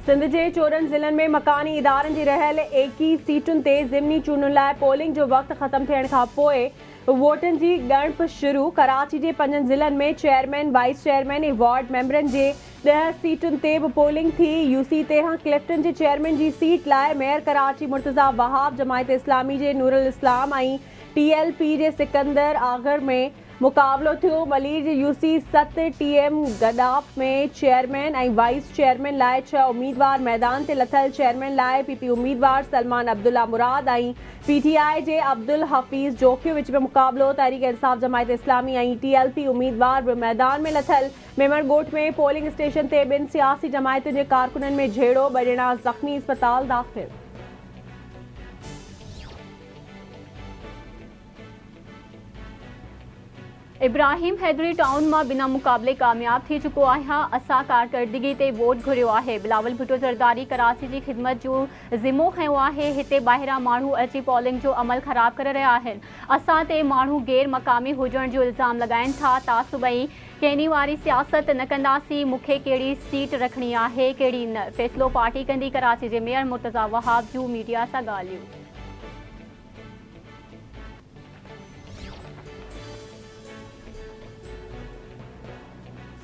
सिंध जे 4 ज़िलनि में मकानी इदारनि जी रहियल 21 सीटुनि ते ज़िमनी चूंडुनि लाइ पोलिंग जो वक़्तु ख़त्म थियण खां पोइ वोटनि जी ॻणप शुरू। कराची जे 5 ज़िलनि में चेयरमैन, वाइस चेयरमैन ऐं वार्ड मेंबरनि जे 10 सीटुनि ते बि पोलिंग थी। यूसी तेरहं क्लिफ्टन जे चेयरमैन जी सीट लाइ मेयर कराची मुर्तज़ा वहाब, जमायत इस्लामी जे नूरुल इस्लाम ऐं TLP जे सिकंदर आग़र में मुक़ाबलो थियो। मलीर जे यूसी 7 TM गदाफ में चेयरमैन ऐं वाइस चेयरमैन लाइ 6 उम्मीदवार मैदान ते लथल। चेयरमैन लाइ PP उम्मीदवार सलमान अब्दुल्ला मुराद ऐं PTI जे अब्दुल हफीज़ जोकी विच में मुक़ाबलो। तहरीक इंसाफ, जमायत इस्लामी ऐं TLP उम्मीदवार बि मैदान में लथल। मेमरगोट में पोलिंग स्टेशन ते 2 सियासी जमायतुनि जे कारकुननि में झेड़ो, 2 ॼणा ज़ख़्मी, अस्पताल दाख़िल। इब्राहिम हैदरी टाउन में बिना मुकाबले कामयाब थी चुको है। असा कारकर्दगी ते वोट घुरियो है। बिलावल भुट्टो ज़रदारी कराची की खिदमत जो ज़िम्मो खयो है। हिते ॿाहिरां माण्हू अची पोलिंग जो अमल ख़राब करे रहा आहिनि। असां ते माण्हू गैर मक़ामी हुजण जो इल्ज़ाम लगाइन था। तासुबई कहनी वारी सियासत न कंदासीं। मूंखे कहिड़ी सीट रखनी है, कहिड़ी न, फ़ैसिलो पार्टी कंदी। कराची के मेयर मुर्तज़ा वहाब जूं मीडिया सां ॻाल्हियूं।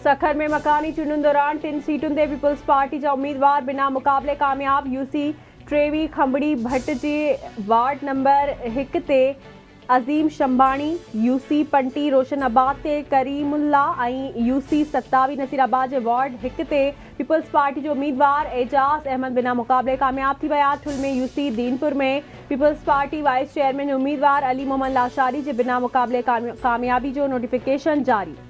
सखर में मकानी चूंडुनि दौरान 3 सीटुनि ते पीपल्स पार्टी जा उम्मीदवार बिना मुक़ाबले कामयाब। यूसी टेवी खंबड़ी भट्ट जे वार्ड नंबर 1 ते अज़ीम शंबाणी, यूसी पंटी रोशनाबाद ते करीमुल्ला ऐं यूसी 27 नसीराबाद जे वार्ड 1 ते पीपल्स पार्टी जो उम्मीदवार एजाज़ अहमद बिना मुक़ाबले कामयाब थी विया। ठुल में यूसी दीनपुर में पीपल्स पार्टी वाइस चेयरमैन जो उम्मीदवार अली मोहम्मद लाशारी जे बिना मुक़ाबले कामयाबी जो नोटिफिकेशन जारी।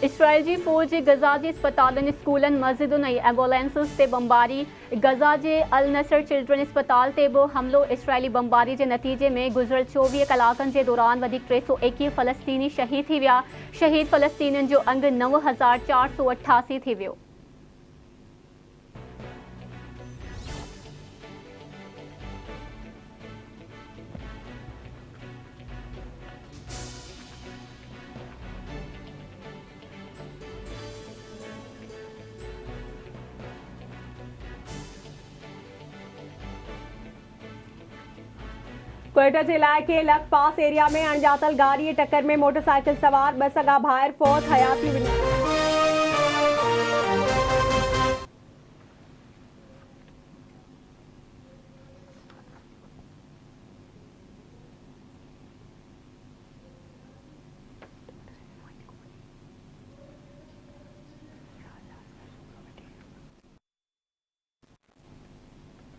इसराइल की फौज गज़ा के अस्पतालन, स्कूलन, मस्जिदुन ऐं एम्बुलेंसिस ते बमबारी। गज़ा के अल नसर चिल्ड्रन अस्पताल ते भी हमलो। इसराइली बमबारी के नतीजे में गुज़िरियल 24 कलाकनि के दौरान वधीक 321 फ़लस्तीनी शहीद थी विया। शहीद फ़लस्तीनियुनि जो अंग 9488 थी वियो। कोयटा जे इलाइक़े लखपास एरिया में अणॼातल गाड़ी टक्कर में मोटरसाइकिल सवार 2 सगा भाइर फौत। हयाती